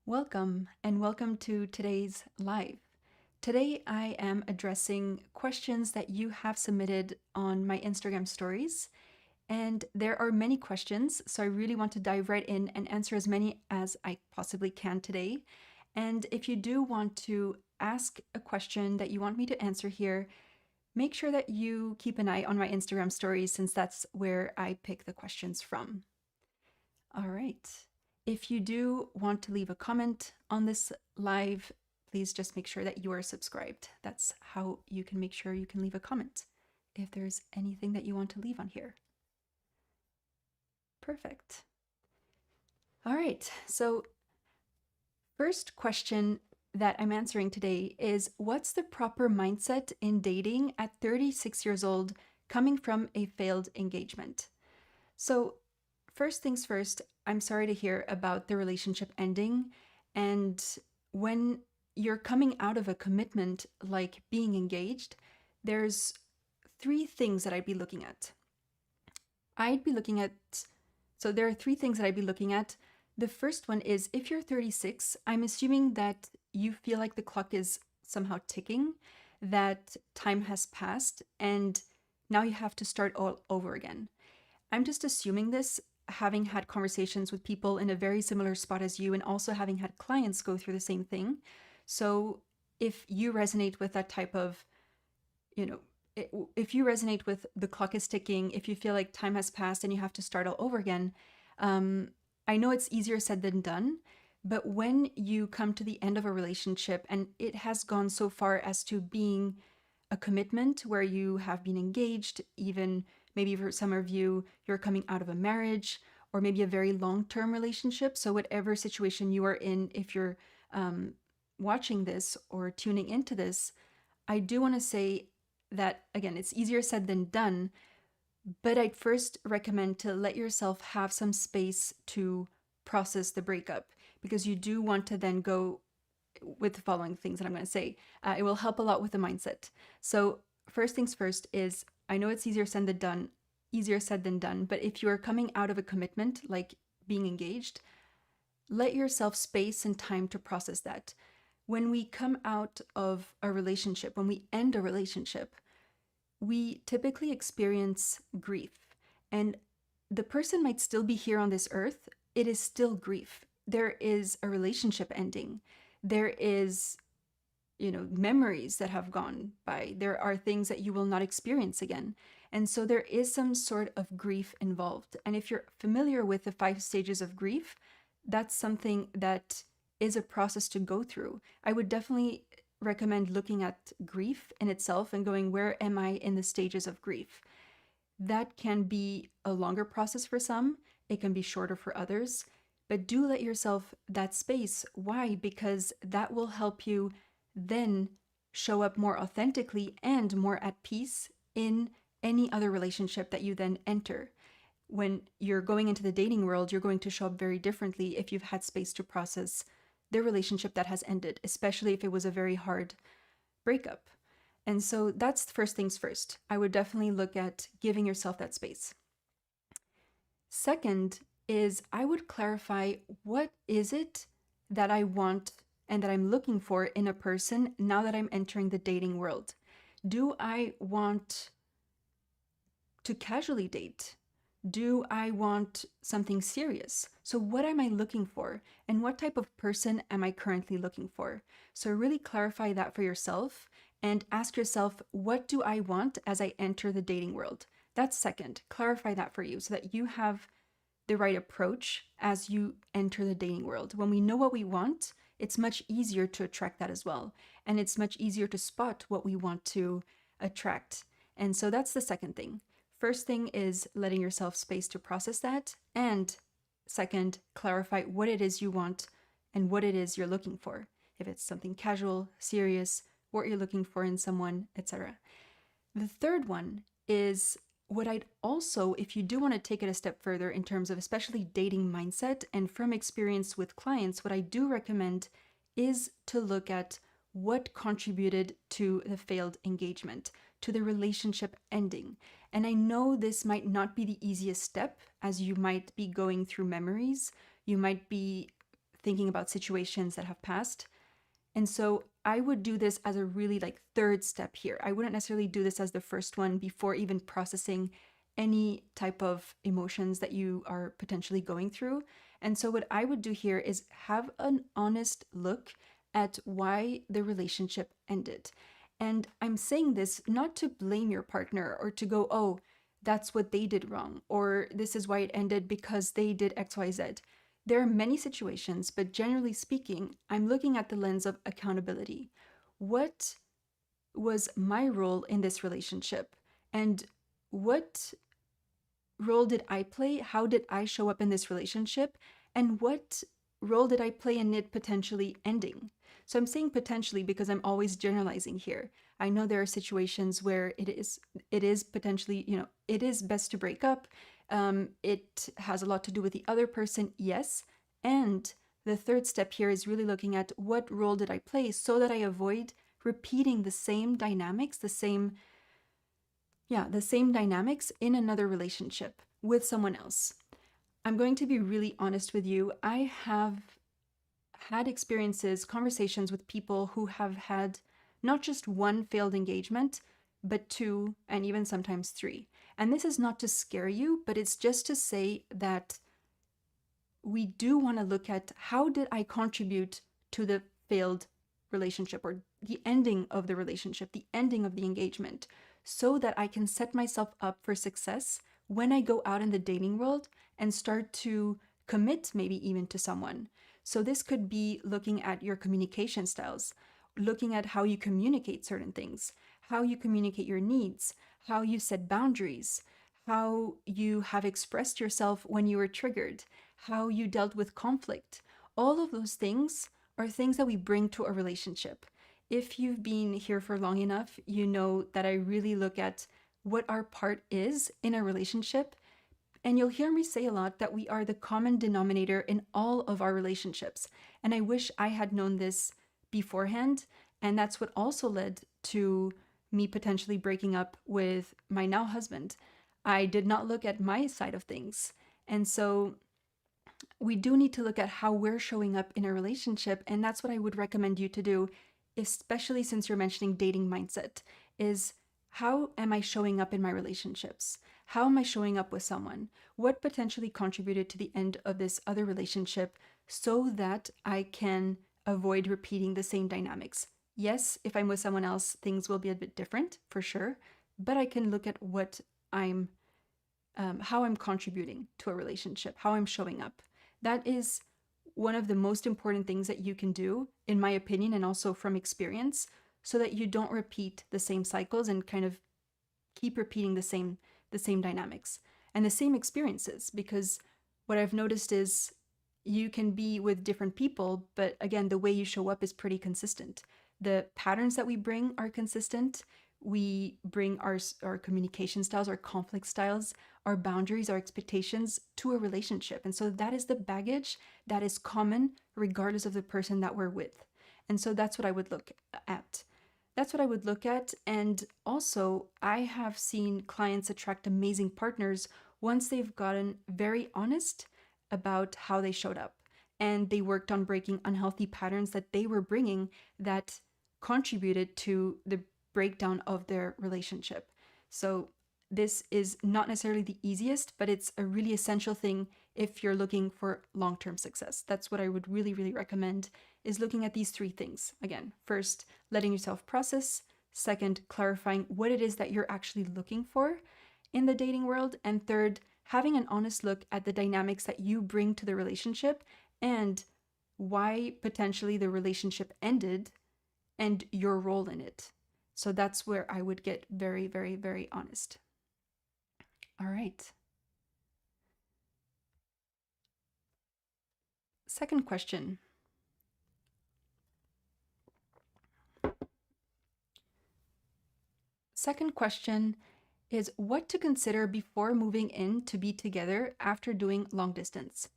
Welcome and welcome to today's live. Today I am addressing questions that you have submitted on my Instagram stories. And there are many questions, so I really want to dive right in and answer as many as I possibly can today. And if you do want to ask a question that you want me to answer here, make sure that you keep an eye on my Instagram stories since that's where I pick the questions from. All right. If you do want to leave a comment on this live, please just make sure that you are subscribed. That's how you can make sure you can leave a comment if there's anything that you want to leave on here. Perfect. All right. So, first question that I'm answering today is what's the proper mindset in dating at 36 years old coming from a failed engagement? So, first things first, I'm sorry to hear about the relationship ending. And when you're coming out of a commitment like being engaged, there's three things that I'd be looking at. There are three things that I'd be looking at. The first one is if you're 36, I'm assuming that you feel like the clock is somehow ticking, that time has passed, and now you have to start all over again. I'm just assuming this, having had conversations with people in a very similar spot as you and also having had clients go through the same thing. So if you resonate with that type of, if you resonate with the clock is ticking, if you feel like time has passed and you have to start all over again, I know it's easier said than done. But when you come to the end of a relationship and it has gone so far as to being a commitment where you have been engaged, even maybe for some of you, you're coming out of a marriage or maybe a very long-term relationship. So whatever situation you are in, if you're watching this or tuning into this, I do want to say that, again, it's easier said than done, but I'd first recommend to let yourself have some space to process the breakup because you do want to then go with the following things that I'm going to say. It will help a lot with the mindset. So first things first is, I know it's easier said than done, but if you're coming out of a commitment like being engaged, let yourself space and time to process that. When we come out of a relationship, when we end a relationship, we typically experience grief. And the person might still be here on this earth. It is still grief. There is a relationship ending. There is, memories that have gone by. There are things that you will not experience again. And so there is some sort of grief involved. And if you're familiar with the 5 stages of grief, that's something that is a process to go through. I would definitely recommend looking at grief in itself and going, where am I in the stages of grief? That can be a longer process for some. It can be shorter for others. But do let yourself that space. Why? Because that will help you then show up more authentically and more at peace in any other relationship that you then enter. When you're going into the dating world, you're going to show up very differently if you've had space to process the relationship that has ended, especially if it was a very hard breakup. And so that's first things first. I would definitely look at giving yourself that space. Second is I would clarify, what is it that I want and that I'm looking for in a person now that I'm entering the dating world? Do I want to casually date? Do I want something serious? So what am I looking for? And what type of person am I currently looking for? So really clarify that for yourself and ask yourself, what do I want as I enter the dating world? That's second. Clarify that for you so that you have the right approach as you enter the dating world. When we know what we want, it's much easier to attract that as well. And it's much easier to spot what we want to attract. And so that's the second thing. First thing is letting yourself space to process that. And second, clarify what it is you want and what it is you're looking for. If it's something casual, serious, what you're looking for in someone, etc. The third one is what I'd also, if you do want to take it a step further in terms of especially dating mindset and from experience with clients, what I do recommend is to look at what contributed to the failed engagement, to the relationship ending. And I know this might not be the easiest step as you might be going through memories. You might be thinking about situations that have passed. And so I would do this as a really like third step here. I wouldn't necessarily do this as the first one before even processing any type of emotions that you are potentially going through. And so what I would do here is have an honest look at why the relationship ended. And I'm saying this not to blame your partner or to go, oh, that's what they did wrong, or this is why it ended because they did XYZ. There are many situations, but generally speaking, I'm looking at the lens of accountability. What was my role in this relationship? And what role did I play? How did I show up in this relationship? And what role did I play in it potentially ending? So I'm saying potentially because I'm always generalizing here. I know there are situations where it is potentially, it is best to break up. It has a lot to do with the other person, yes. And the third step here is really looking at what role did I play so that I avoid repeating the same dynamics, the same dynamics in another relationship with someone else. I'm going to be really honest with you. I have had experiences, conversations with people who have had not just one failed engagement, but two, and even sometimes three. And this is not to scare you, but it's just to say that we do want to look at how did I contribute to the failed relationship or the ending of the relationship, the ending of the engagement, so that I can set myself up for success when I go out in the dating world and start to commit maybe even to someone. So this could be looking at your communication styles, looking at how you communicate certain things, how you communicate your needs, how you set boundaries, how you have expressed yourself when you were triggered, how you dealt with conflict. All of those things are things that we bring to a relationship. If you've been here for long enough, you know that I really look at what our part is in a relationship. And you'll hear me say a lot that we are the common denominator in all of our relationships. And I wish I had known this beforehand. And that's what also led to me potentially breaking up with my now husband. I did not look at my side of things. And so we do need to look at how we're showing up in a relationship. And that's what I would recommend you to do, especially since you're mentioning dating mindset, is how am I showing up in my relationships? How am I showing up with someone? What potentially contributed to the end of this other relationship so that I can avoid repeating the same dynamics? Yes, if I'm with someone else, things will be a bit different for sure, but I can look at what how I'm contributing to a relationship, how I'm showing up. That is one of the most important things that you can do, in my opinion, and also from experience, so that you don't repeat the same cycles and kind of keep repeating the same dynamics and the same experiences. Because what I've noticed is you can be with different people, but again, the way you show up is pretty consistent. The patterns that we bring are consistent. We bring our communication styles, our conflict styles, our boundaries, our expectations to a relationship. And so that is the baggage that is common regardless of the person that we're with. And so that's what I would look at. That's what I would look at. And also, I have seen clients attract amazing partners once they've gotten very honest about how they showed up. And they worked on breaking unhealthy patterns that they were bringing that contributed to the breakdown of their relationship. So this is not necessarily the easiest, but it's a really essential thing if you're looking for long-term success. That's what I would really, really recommend, is looking at these three things. Again, first, letting yourself process. Second, clarifying what it is that you're actually looking for in the dating world. And third, having an honest look at the dynamics that you bring to the relationship and why potentially the relationship ended and your role in it. So that's where I would get very, very, very honest. All right. Second question. Second question is what to consider before moving in to be together after doing long distance.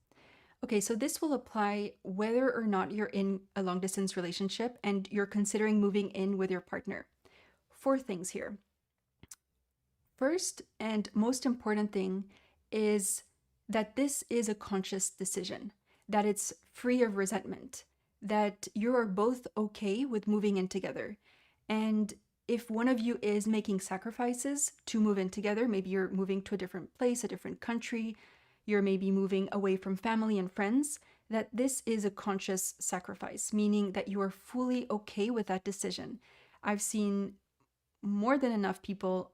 Okay, so this will apply whether or not you're in a long distance relationship and you're considering moving in with your partner. 4 things here. First and most important thing is that this is a conscious decision. that it's free of resentment, that you are both okay with moving in together. And if one of you is making sacrifices to move in together, maybe you're moving to a different place, a different country, you're maybe moving away from family and friends, that this is a conscious sacrifice, meaning that you are fully okay with that decision. I've seen more than enough people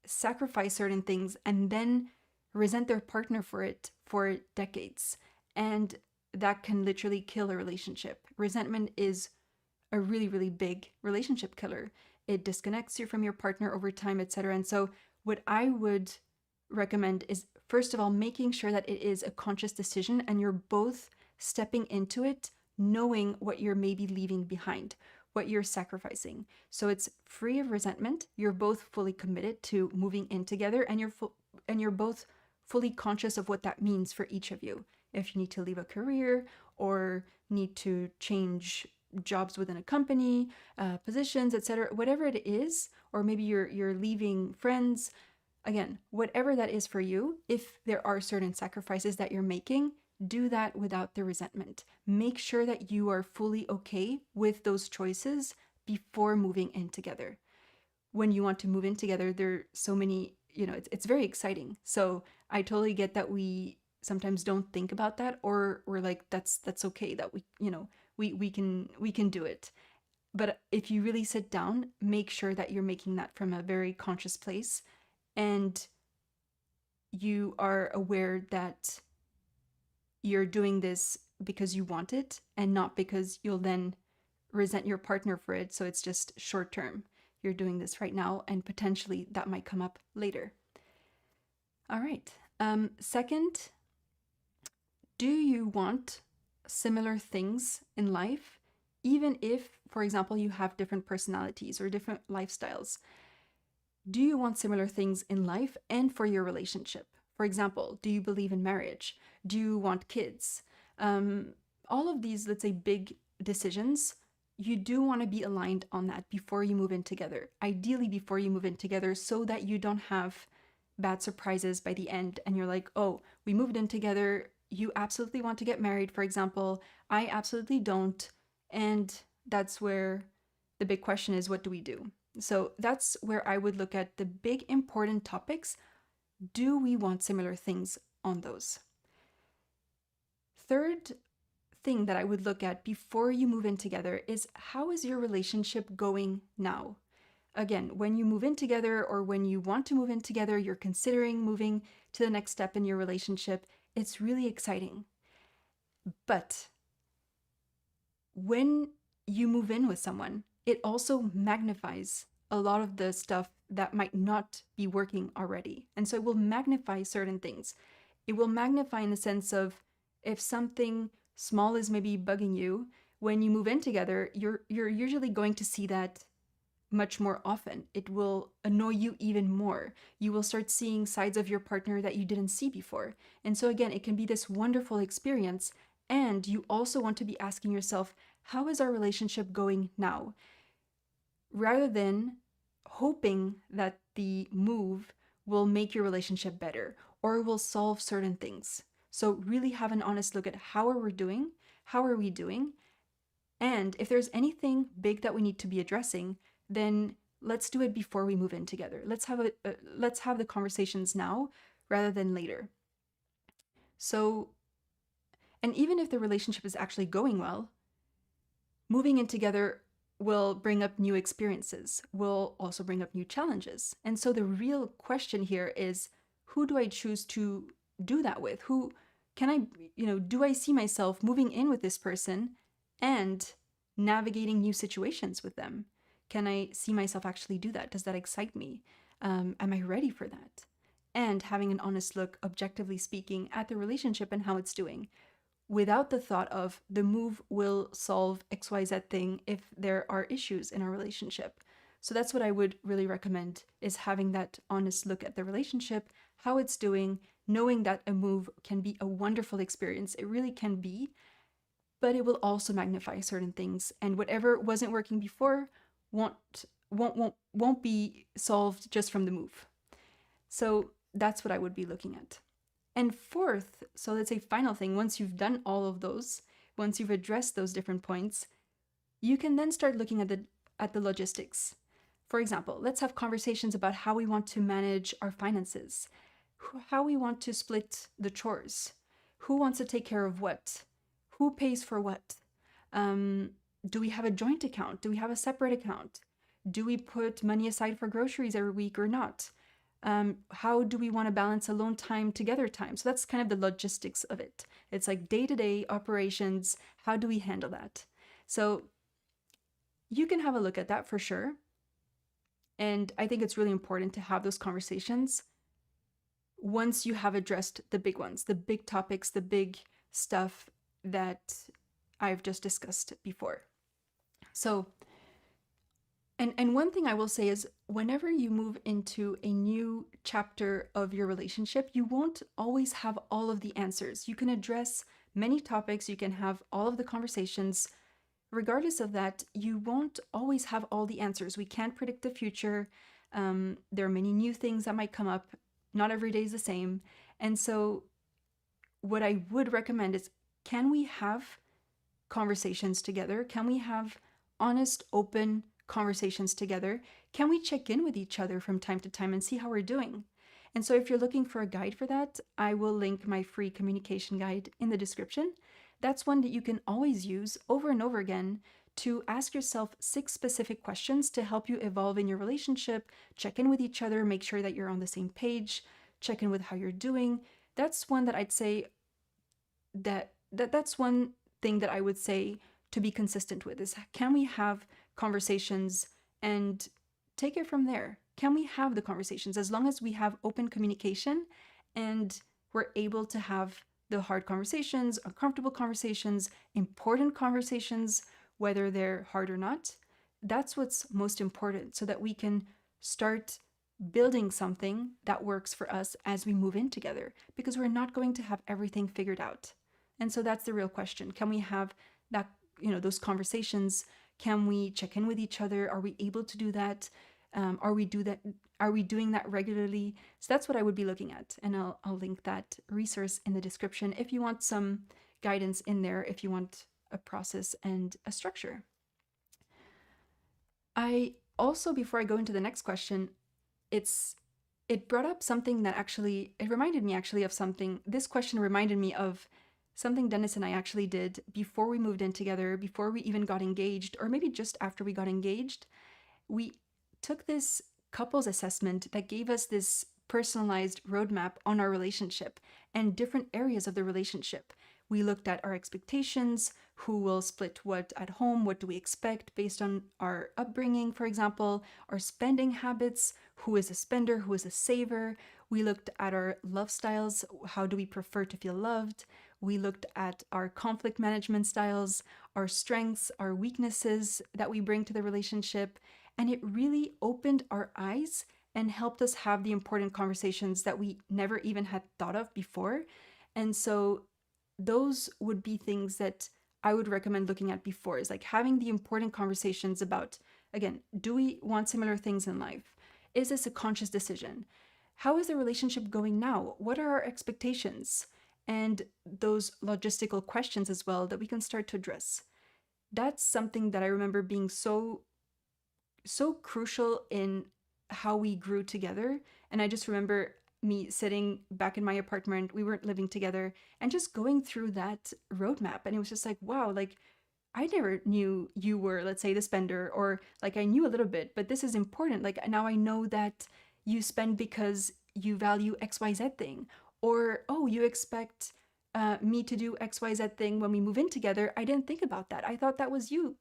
sacrifice certain things and then resent their partner for it for decades. And that can literally kill a relationship. Resentment is a really, really big relationship killer. It disconnects you from your partner over time, etc. And so, what I would recommend is, first of all, making sure that it is a conscious decision and you're both stepping into it, knowing what you're maybe leaving behind, what you're sacrificing. So it's free of resentment. You're both fully committed to moving in together, and you're both fully conscious of what that means for each of you. If you need to leave a career or need to change jobs within a company, positions, etc., whatever it is, or maybe you're leaving friends. Again, whatever that is for you, if there are certain sacrifices that you're making, do that without the resentment. Make sure that you are fully okay with those choices before moving in together. When you want to move in together, there are so many, it's very exciting. So I totally get that we sometimes don't think about that, or we're like, that's okay, that we can do it. But if you really sit down, make sure that you're making that from a very conscious place, and you are aware that you're doing this because you want it and not because you'll then resent your partner for it. So it's just short term. You're doing this right now, and potentially that might come up later. All right. Second, do you want similar things in life, even if, for example, you have different personalities or different lifestyles? Do you want similar things in life and for your relationship? For example, do you believe in marriage? Do you want kids? All of these, let's say, big decisions, you do want to be aligned on that before you move in together. Ideally, before you move in together, so that you don't have bad surprises by the end and you're like, oh, we moved in together. You absolutely want to get married, for example. I absolutely don't. And that's where the big question is, what do we do? So that's where I would look at the big important topics. Do we want similar things on those? Third thing that I would look at before you move in together is, how is your relationship going now? Again, when you move in together or when you want to move in together, you're considering moving to the next step in your relationship, it's really exciting. But when you move in with someone, it also magnifies a lot of the stuff that might not be working already. And so it will magnify certain things. It will magnify in the sense of, if something small is maybe bugging you, when you move in together, you're usually going to see that much more often. It will annoy you even more. You will start seeing sides of your partner that you didn't see before. And so again, it can be this wonderful experience. And you also want to be asking yourself, how is our relationship going now? Rather than hoping that the move will make your relationship better or will solve certain things. So really have an honest look at how are we doing? How are we doing? And if there's anything big that we need to be addressing, then let's do it before we move in together. Let's have the conversations now rather than later. So, and even if the relationship is actually going well, moving in together will bring up new experiences, will also bring up new challenges. And so the real question here is, who do I choose to do that with? Who can I, do I see myself moving in with this person and navigating new situations with them? Can I see myself actually do that? Does that excite me? Am I ready for that? And having an honest look, objectively speaking, at the relationship and how it's doing, without the thought of the move will solve XYZ thing if there are issues in our relationship. So that's what I would really recommend, is having that honest look at the relationship, how it's doing, knowing that a move can be a wonderful experience. It really can be, but it will also magnify certain things. And whatever wasn't working before won't be solved just from the move. So that's what I would be looking at. And fourth, so let's say final thing, once you've done all of those, once you've addressed those different points, you can then start looking at the logistics. For example, let's have conversations about how we want to manage our finances, how we want to split the chores, who wants to take care of what, who pays for what. Um, do we have a joint account? Do we have a separate account? Do we put money aside for groceries every week or not? How do we want to balance alone time, together time? So that's kind of the logistics of it. It's like day-to-day operations. How do we handle that? So you can have a look at that for sure. And I think it's really important to have those conversations once you have addressed the big ones, the big topics, the big stuff that I've just discussed before. So, and one thing I will say is whenever you move into a new chapter of your relationship, you won't always have all of the answers. You can address many topics, you can have all of the conversations. Regardless of that, you won't always have all the answers. We can't predict the future. There are many new things that might come up. Not every day is the same. And so, what I would recommend is, can we have conversations together? Can we have honest, open conversations together? Can we check in with each other from time to time and see how we're doing? And so, if you're looking for a guide for that, I will link my free communication guide in the description. That's one that you can always use over and over again to ask yourself 6 specific questions to help you evolve in your relationship, check in with each other, make sure that you're on the same page, check in with how you're doing. That's one that I'd say that's one thing that I would say to be consistent with is, can we have conversations and take it from there? Can we have the conversations as long as we have open communication and we're able to have the hard conversations, uncomfortable conversations, important conversations, whether they're hard or not? That's what's most important so that we can start building something that works for us as we move in together, because we're not going to have everything figured out. And so that's the real question. Can we have that, those conversations? Can we check in with each other? Are we able to do that? Are we doing that regularly? So that's what I would be looking at. And I'll link that resource in the description if you want some guidance in there, if you want a process and a structure. I also, before I go into the next question, it brought up something that it reminded me of something. This question reminded me of something Denis and I actually did before we moved in together, before we even got engaged, or maybe just after we got engaged. We took this couples assessment that gave us this personalized roadmap on our relationship and different areas of the relationship. We looked at our expectations, who will split what at home, what do we expect based on our upbringing, for example, our spending habits, who is a spender, who is a saver. We looked at our love styles, how do we prefer to feel loved. We looked at our conflict management styles, our strengths, our weaknesses that we bring to the relationship. And it really opened our eyes and helped us have the important conversations that we never even had thought of before. And so those would be things that I would recommend looking at before, is like having the important conversations about, again, do we want similar things in life? Is this a conscious decision? How is the relationship going now? What are our expectations? And those logistical questions as well that we can start to address. That's something that I remember being so crucial in how we grew together. And I just remember me sitting back in my apartment, we weren't living together, and just going through that roadmap. And it was just like, wow, like I never knew you were, let's say, the spender, or like I knew a little bit, but this is important. Like now I know that you spend because you value XYZ thing, or oh, you expect me to do XYZ thing when we move in together. I didn't think about that. I thought that was you,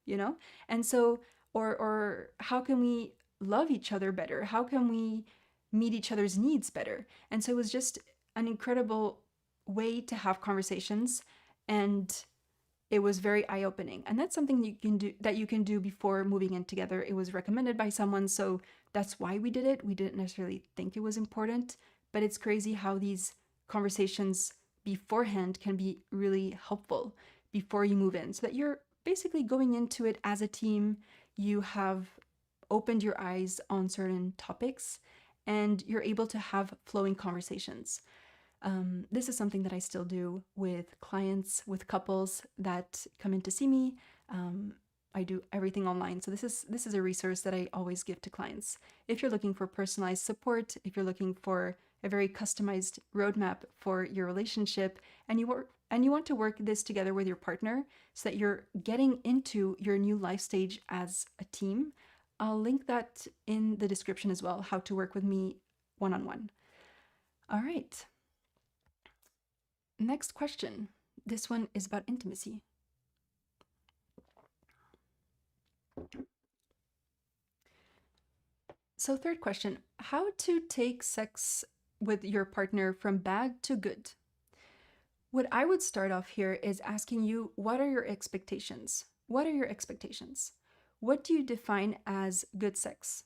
And so, or how can we love each other better? How can we meet each other's needs better? And so it was just an incredible way to have conversations, and it was very eye-opening. And that's something you can do before moving in together. It was recommended by someone, so that's why we did it. We didn't necessarily think it was important, but it's crazy how these conversations beforehand can be really helpful before you move in, so that you're basically going into it as a team. You have opened your eyes on certain topics and you're able to have flowing conversations. This is something that I still do with clients, with couples that come in to see me. I do everything online. So this is a resource that I always give to clients. If you're looking for personalized support, if you're looking for a very customized roadmap for your relationship, and you want to work this together with your partner so that you're getting into your new life stage as a team, I'll link that in the description as well, how to work with me one-on-one. All right. Next question. This one is about intimacy. So, third question, how to take sex with your partner from bad to good? What I would start off here is asking you, what are your expectations? What are your expectations? What do you define as good sex?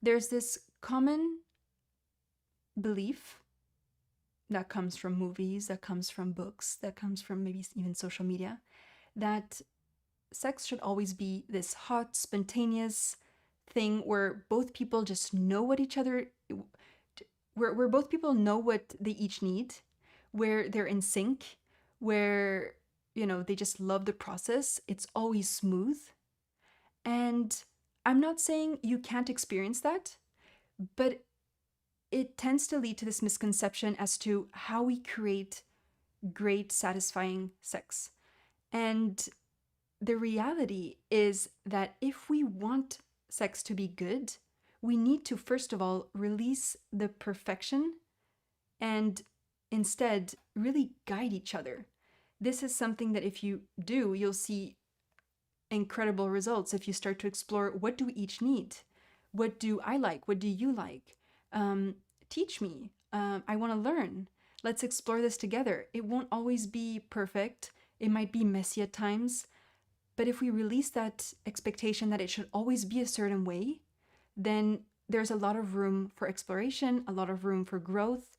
There's this common belief that comes from movies, that comes from books, that comes from maybe even social media, that sex should always be this hot, spontaneous thing where both people just know what each other, where both people know what they each need, where they're in sync, where, they just love the process. It's always smooth. And I'm not saying you can't experience that, but it tends to lead to this misconception as to how we create great, satisfying sex. And the reality is that if we want sex to be good, we need to, first of all, release the perfection and instead really guide each other. This is something that if you do, you'll see incredible results if you start to explore, what do we each need? What do I like? What do you like? Teach me. I want to learn. Let's explore this together. It won't always be perfect. It might be messy at times. But if we release that expectation that it should always be a certain way, then there's a lot of room for exploration, a lot of room for growth,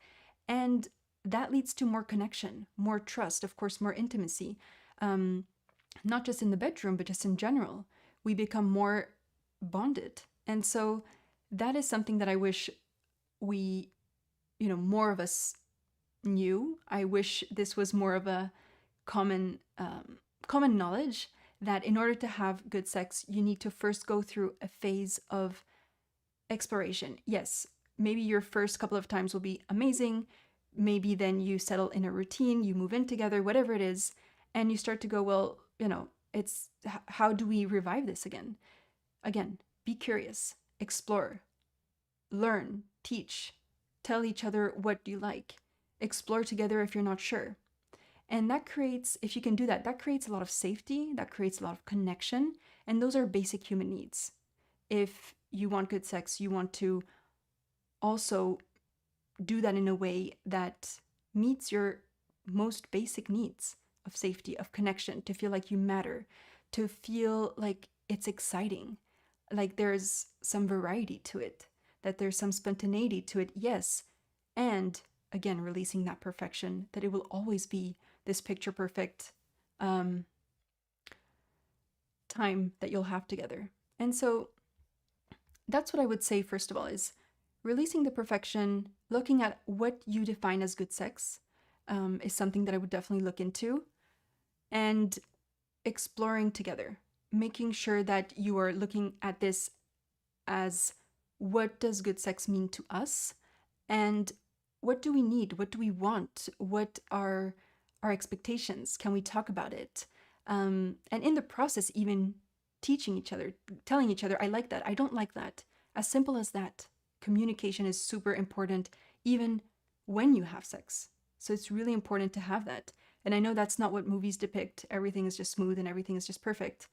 and that leads to more connection, more trust, of course, more intimacy. Not just in the bedroom, but just in general. We become more bonded. And so that is something that I wish we, more of us knew. I wish this was more of a common knowledge that in order to have good sex, you need to first go through a phase of exploration. Yes, maybe your first couple of times will be amazing. Maybe then you settle in a routine, you move in together, whatever it is, and you start to go, well, it's how do we revive this again? Again, be curious, explore, learn, teach, tell each other what you like, explore together if you're not sure. And that creates, if you can do that, that creates a lot of safety, that creates a lot of connection, and those are basic human needs. If you want good sex, you want to also do that in a way that meets your most basic needs of safety, of connection, to feel like you matter, to feel like it's exciting, like there's some variety to it, that there's some spontaneity to it, yes. And again, releasing that perfection, that it will always be this picture perfect time that you'll have together. And so that's what I would say, first of all, is releasing the perfection, looking at what you define as good sex is something that I would definitely look into, and exploring together, making sure that you are looking at this as, what does good sex mean to us? And what do we need? What do we want? What are our expectations? Can we talk about it? And in the process, even teaching each other, telling each other, I like that, I don't like that. As simple as that. Communication is super important, even when you have sex. So it's really important to have that. And I know that's not what movies depict. Everything is just smooth and everything is just perfect.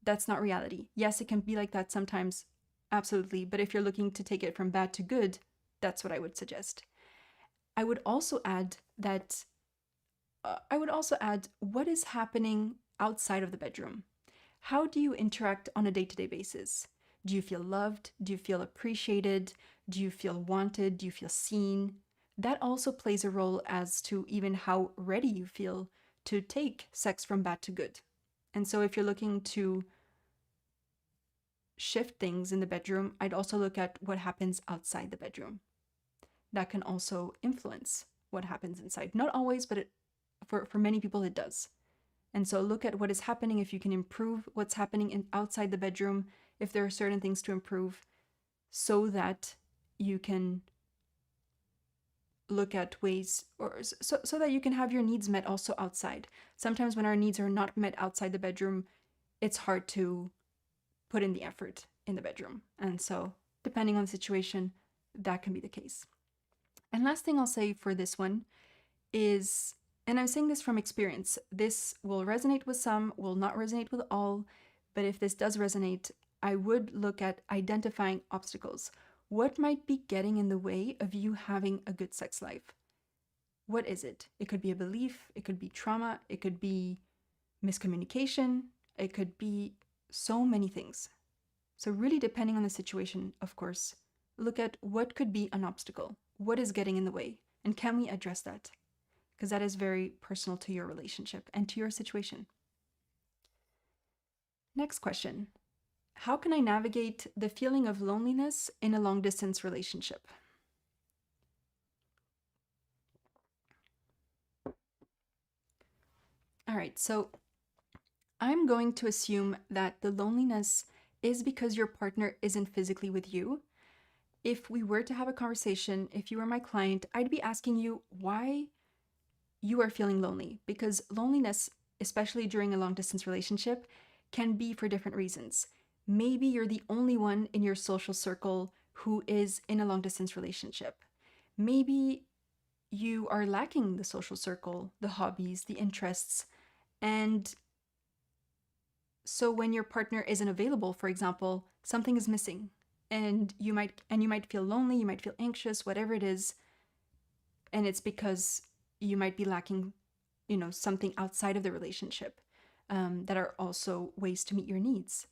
That's not reality. Yes, it can be like that sometimes, absolutely. But if you're looking to take it from bad to good, that's what I would suggest. I would also add what is happening outside of the bedroom. How do you interact on a day-to-day basis? Do you feel loved? Do you feel appreciated? Do you feel wanted? Do you feel seen? That also plays a role as to even how ready you feel to take sex from bad to good. And so if you're looking to shift things in the bedroom, I'd also look at what happens outside the bedroom. That can also influence what happens inside. Not always, but for many people it does. And so look at what is happening, if you can improve what's happening outside the bedroom, if there are certain things to improve, so that you can look at ways, or so that you can have your needs met also outside. Sometimes when our needs are not met outside the bedroom, it's hard to put in the effort in the bedroom. And so depending on the situation, that can be the case. And last thing I'll say for this one is, and I'm saying this from experience, this will resonate with some, will not resonate with all, but if this does resonate, I would look at identifying obstacles. What might be getting in the way of you having a good sex life? What is it? It could be a belief, it could be trauma, it could be miscommunication, it could be so many things. So really depending on the situation, of course, look at what could be an obstacle. What is getting in the way? And can we address that? Because that is very personal to your relationship and to your situation. Next question. How can I navigate the feeling of loneliness in a long-distance relationship? All right, so I'm going to assume that the loneliness is because your partner isn't physically with you. If we were to have a conversation, if you were my client, I'd be asking you why you are feeling lonely, because loneliness, especially during a long-distance relationship, can be for different reasons. Maybe you're the only one in your social circle who is in a long-distance relationship. Maybe you are lacking the social circle, the hobbies, the interests, and so when your partner isn't available, for example, something is missing, and you might feel lonely, you might feel anxious, whatever it is, and it's because you might be lacking, something outside of the relationship, that are also ways to meet your needs.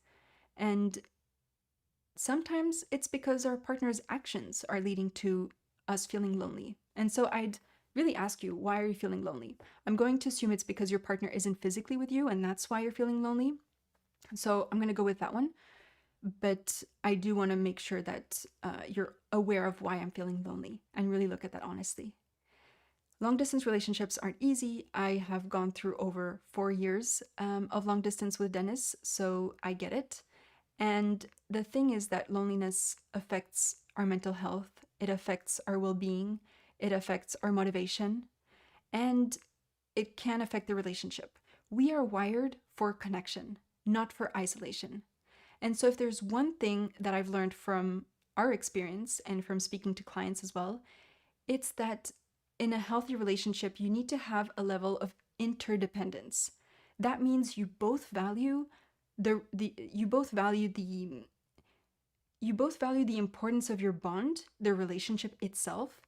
And sometimes it's because our partner's actions are leading to us feeling lonely. And so I'd really ask you, why are you feeling lonely? I'm going to assume it's because your partner isn't physically with you, and that's why you're feeling lonely. So I'm going to go with that one. But I do want to make sure that you're aware of why I'm feeling lonely and really look at that honestly. Long distance relationships aren't easy. I have gone through over 4 years of long distance with Denis, so I get it. And the thing is that loneliness affects our mental health, it affects our well-being, it affects our motivation, and it can affect the relationship. We are wired for connection, not for isolation. And so if there's one thing that I've learned from our experience and from speaking to clients as well, it's that in a healthy relationship, you need to have a level of interdependence. That means you both value the importance of your bond, the relationship itself,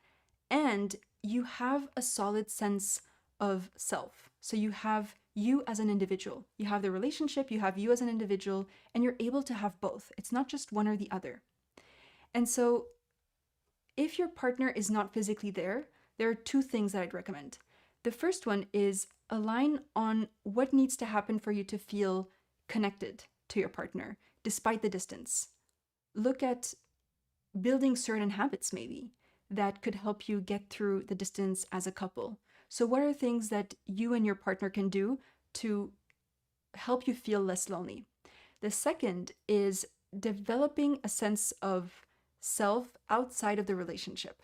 and you have a solid sense of self. So you have you as an individual. You have the relationship, you have you as an individual, and you're able to have both. It's not just one or the other. And so if your partner is not physically there, there are 2 things that I'd recommend. The first one is align on what needs to happen for you to feel connected to your partner, despite the distance. Look at building certain habits, maybe, that could help you get through the distance as a couple. So, what are things that you and your partner can do to help you feel less lonely? The second is developing a sense of self outside of the relationship.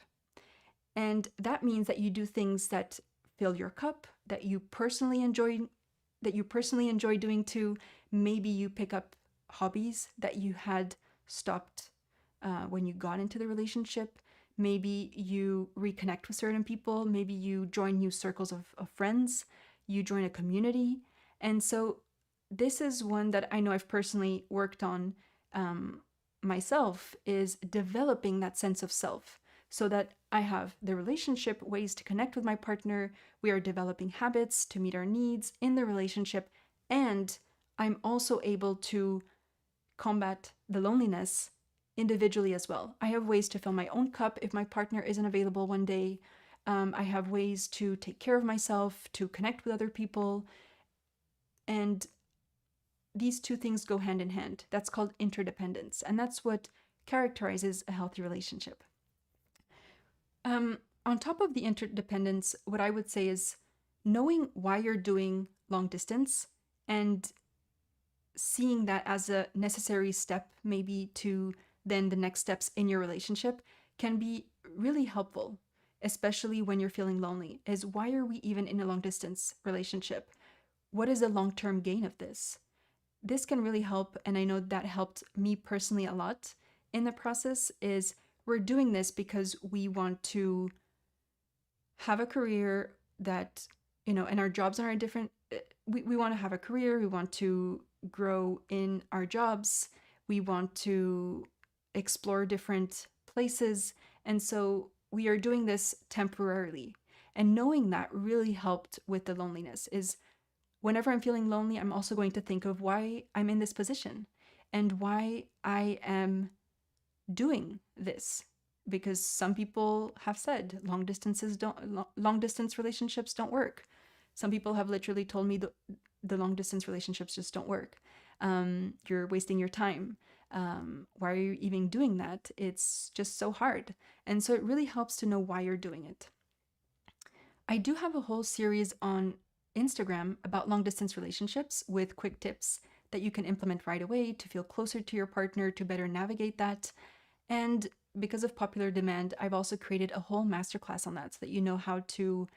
And that means that you do things that fill your cup, that you personally enjoy doing too. Maybe you pick up hobbies that you had stopped when you got into the relationship. Maybe you reconnect with certain people. Maybe you join new circles of friends. You join a community. And so this is one that I know I've personally worked on myself, is developing that sense of self, so that I have the relationship, ways to connect with my partner. We are developing habits to meet our needs in the relationship. And I'm also able to combat the loneliness individually as well. I have ways to fill my own cup if my partner isn't available one day. I have ways to take care of myself, to connect with other people. And these 2 things go hand in hand. That's called interdependence. And that's what characterizes a healthy relationship. On top of the interdependence, what I would say is knowing why you're doing long distance and seeing that as a necessary step, maybe to then the next steps in your relationship, can be really helpful, especially when you're feeling lonely. Is why are we even in a long distance relationship? What is the long term gain of this? This can really help, and I know that helped me personally a lot in the process. Is we're doing this because we want to have a career that, and our jobs are different. We want to have a career, we want to grow in our jobs, we want to explore different places. And so we are doing this temporarily. And knowing that really helped with the loneliness. Is whenever I'm feeling lonely, I'm also going to think of why I'm in this position and why I am doing this. Because some people have said long distance relationships don't work. Some people have literally told me the long distance relationships just don't work. You're wasting your time. Why are you even doing that? It's just so hard. And so it really helps to know why you're doing it. I do have a whole series on Instagram about long distance relationships with quick tips that you can implement right away to feel closer to your partner, to better navigate that. And because of popular demand, I've also created a whole masterclass on that so that you know how to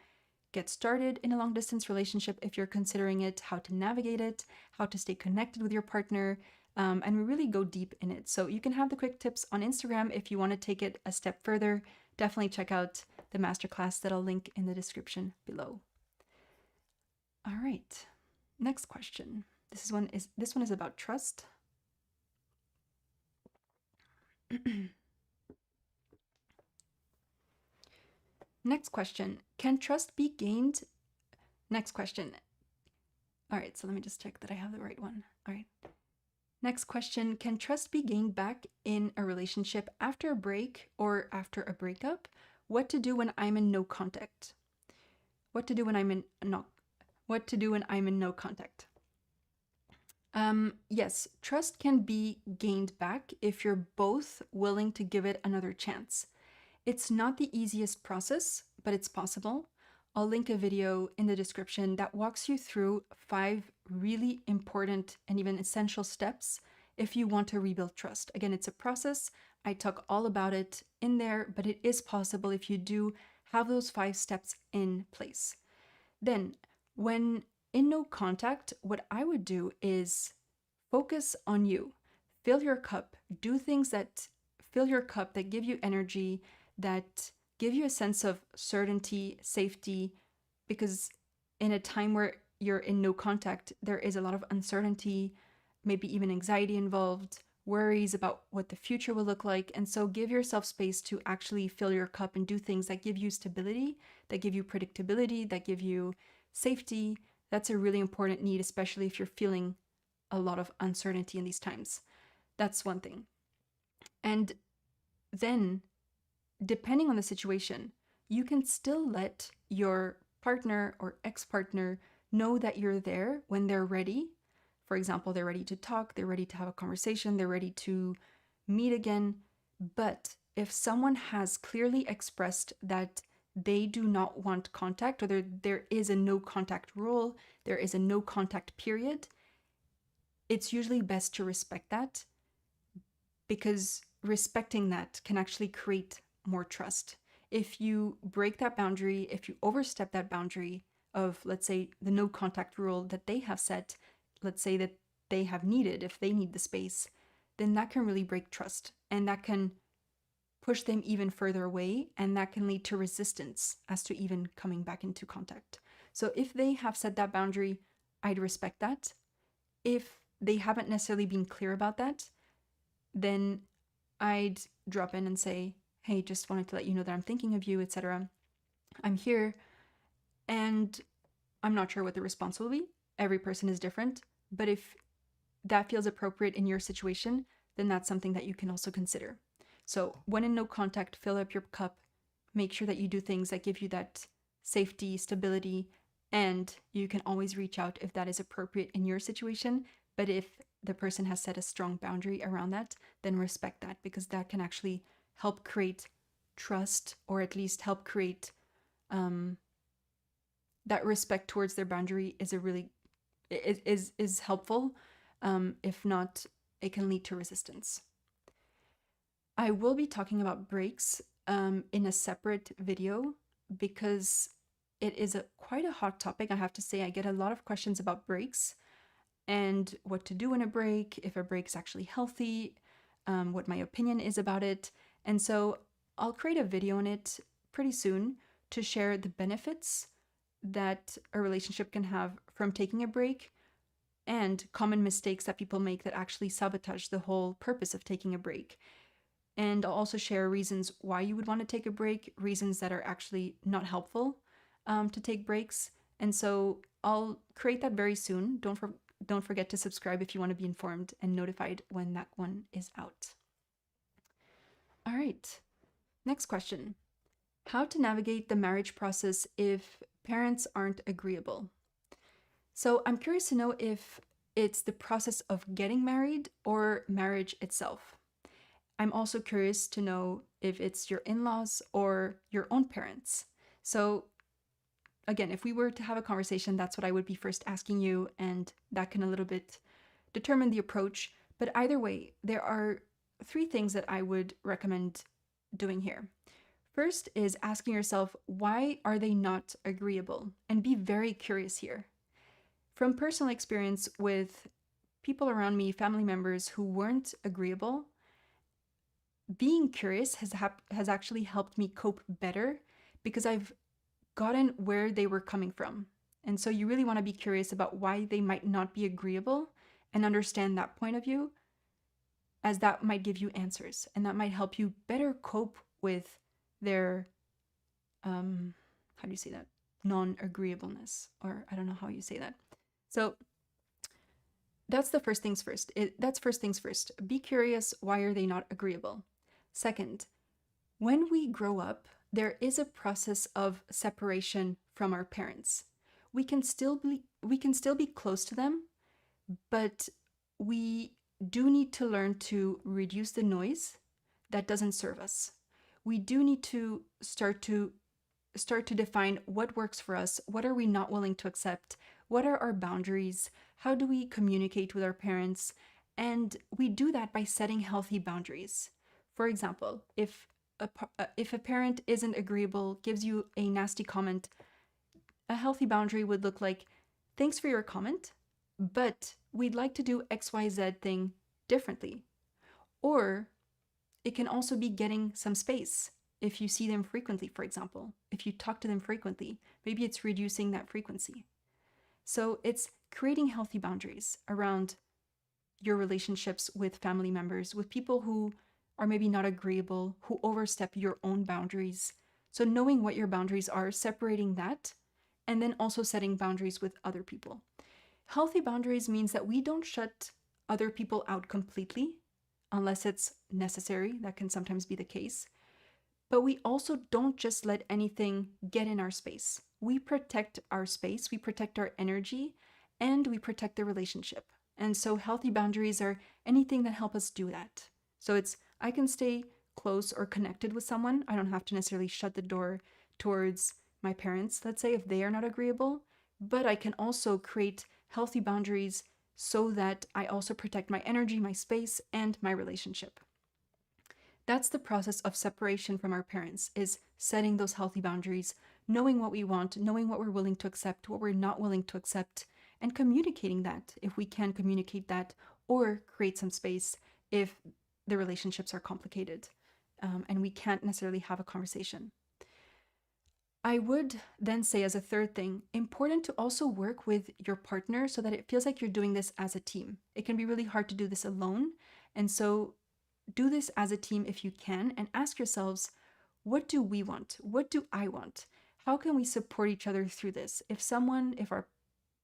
get started in a long distance relationship if you're considering it, how to navigate it, how to stay connected with your partner, and we really go deep in it. So you can have the quick tips on Instagram if you want to take it a step further. Definitely check out the masterclass that I'll link in the description below. All right, next question. This one is about trust. Next question. Can trust be gained? Next question. All right, so let me just check that I have the right one. All right. Next question. Can trust be gained back in a relationship after a break or after a breakup? What to do when I'm in no contact? What to do when I'm in no contact? Yes, trust can be gained back if you're both willing to give it another chance. It's not the easiest process, but it's possible. I'll link a video in the description that walks you through 5 really important and even essential steps if you want to rebuild trust. Again, it's a process. I talk all about it in there, but it is possible if you do have those 5 steps in place. Then, when in no contact, what I would do is focus on you. Fill your cup. Do things that fill your cup, that give you energy, that give you a sense of certainty, safety, because in a time where you're in no contact, there is a lot of uncertainty, maybe even anxiety involved, worries about what the future will look like. And so give yourself space to actually fill your cup and do things that give you stability, that give you predictability, that give you safety. That's a really important need, especially if you're feeling a lot of uncertainty in these times. That's one thing. And then, depending on the situation, you can still let your partner or ex-partner know that you're there when they're ready. For example, they're ready to talk, they're ready to have a conversation, they're ready to meet again. But if someone has clearly expressed that they do not want contact, or there is a no contact rule, there is a no contact period, it's usually best to respect that, because respecting that can actually create more trust. If you break that boundary, if you overstep that boundary of, let's say, the no contact rule that they have set, let's say that they have needed, if they need the space, then that can really break trust, and that can push them even further away, and that can lead to resistance as to even coming back into contact. So if they have set that boundary, I'd respect that. If they haven't necessarily been clear about that, then I'd drop in and say, hey, just wanted to let you know that I'm thinking of you, etc. I'm here, and I'm not sure what the response will be. Every person is different, but if that feels appropriate in your situation, then that's something that you can also consider. So when in no contact, fill up your cup, make sure that you do things that give you that safety, stability, and you can always reach out if that is appropriate in your situation. But if the person has set a strong boundary around that, then respect that, because that can actually help create trust, or at least help create that respect towards their boundary is helpful. If not, it can lead to resistance. I will be talking about breaks in a separate video because it is quite a hot topic. I have to say, I get a lot of questions about breaks and what to do in a break, if a break's actually healthy, what my opinion is about it. And so I'll create a video on it pretty soon to share the benefits that a relationship can have from taking a break and common mistakes that people make that actually sabotage the whole purpose of taking a break. And I'll also share reasons why you would want to take a break, reasons that are actually not helpful to take breaks. And so I'll create that very soon. Don't forget to subscribe if you want to be informed and notified when that one is out. All right, next question. How to navigate the marriage process if parents aren't agreeable? So I'm curious to know if it's the process of getting married or marriage itself. I'm also curious to know if it's your in-laws or your own parents. So again, if we were to have a conversation, that's what I would be first asking you, and that can a little bit determine the approach. But either way, there are 3 things that I would recommend doing here. First is asking yourself, why are they not agreeable? And be very curious here. From personal experience with people around me, family members who weren't agreeable, being curious has actually helped me cope better because I've gotten where they were coming from. And so you really want to be curious about why they might not be agreeable and understand that point of view, as that might give you answers and that might help you better cope with their, how do you say that? Non-agreeableness, or I don't know how you say that. So that's the first things first. That's first things first. Be curious, why are they not agreeable? Second, when we grow up, there is a process of separation from our parents. We can still be close to them, but we do need to learn to reduce the noise that doesn't serve us. We do need to start to define what works for us, what are we not willing to accept, what are our boundaries, how do we communicate with our parents, and we do that by setting healthy boundaries. For example, if a parent isn't agreeable, gives you a nasty comment, a healthy boundary would look like, thanks for your comment, but we'd like to do XYZ thing differently. Or it can also be getting some space. If you see them frequently, for example, if you talk to them frequently, maybe it's reducing that frequency. So it's creating healthy boundaries around your relationships with family members, with people who are maybe not agreeable, who overstep your own boundaries. So knowing what your boundaries are, separating that, and then also setting boundaries with other people. Healthy boundaries means that we don't shut other people out completely, unless it's necessary. That can sometimes be the case. But we also don't just let anything get in our space. We protect our space, we protect our energy, and we protect the relationship. And so healthy boundaries are anything that help us do that. So it's, I can stay close or connected with someone. I don't have to necessarily shut the door towards my parents, let's say, if they are not agreeable, but I can also create healthy boundaries so that I also protect my energy, my space, and my relationship. That's the process of separation from our parents, is setting those healthy boundaries, knowing what we want, knowing what we're willing to accept, what we're not willing to accept, and communicating that if we can communicate that, or create some space if the relationships are complicated and we can't necessarily have a conversation. I would then say, as a third thing, important to also work with your partner so that it feels like you're doing this as a team. It can be really hard to do this alone. And so do this as a team if you can, and ask yourselves, what do we want? What do I want? How can we support each other through this? If our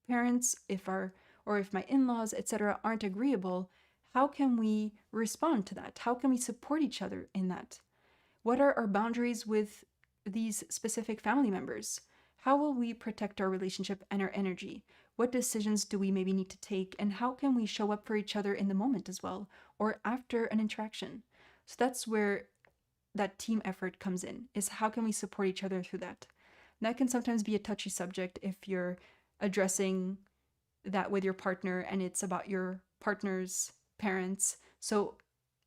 parents, if my in-laws, etc., aren't agreeable, how can we respond to that? How can we support each other in that? What are our boundaries with these specific family members? How will we protect our relationship and our energy? What decisions do we maybe need to take? And how can we show up for each other in the moment as well, or after an interaction? So that's where that team effort comes in, is how can we support each other through that. That can sometimes be a touchy subject if you're addressing that with your partner and it's about your partner's parents. So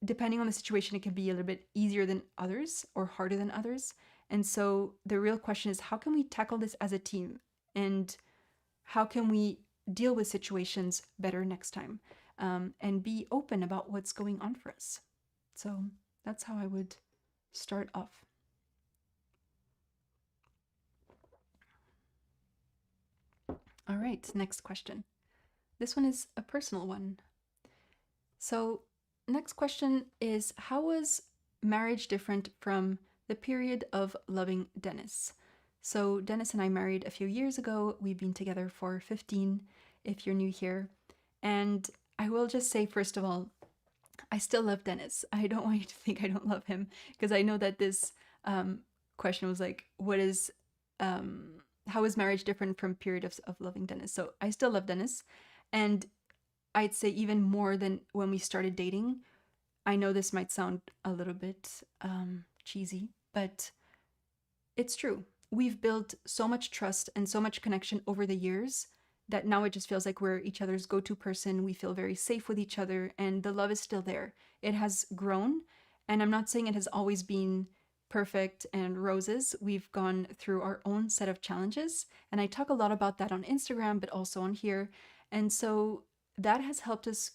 depending on the situation, it can be a little bit easier than others or harder than others. And so the real question is, how can we tackle this as a team? And how can we deal with situations better next time? And be open about what's going on for us. So that's how I would start off. All right, next question. This one is a personal one. So, next question is, how was marriage different from the period of loving Denis? So, Denis and I married a few years ago. We've been together for 15, if you're new here. And I will just say, first of all, I still love Denis. I don't want you to think I don't love him, because I know that this question was like, how is marriage different from period of loving Denis? So I still love Denis. And I'd say even more than when we started dating. I know this might sound a little bit cheesy, but it's true. We've built so much trust and so much connection over the years that now it just feels like we're each other's go-to person. We feel very safe with each other, and the love is still there. It has grown, and I'm not saying it has always been perfect and roses. We've gone through our own set of challenges, and I talk a lot about that on Instagram, but also on here. And so that has helped us,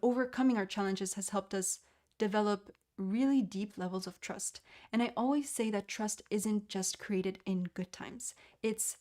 overcoming our challenges has helped us develop really deep levels of trust. And I always say that trust isn't just created in good times. It's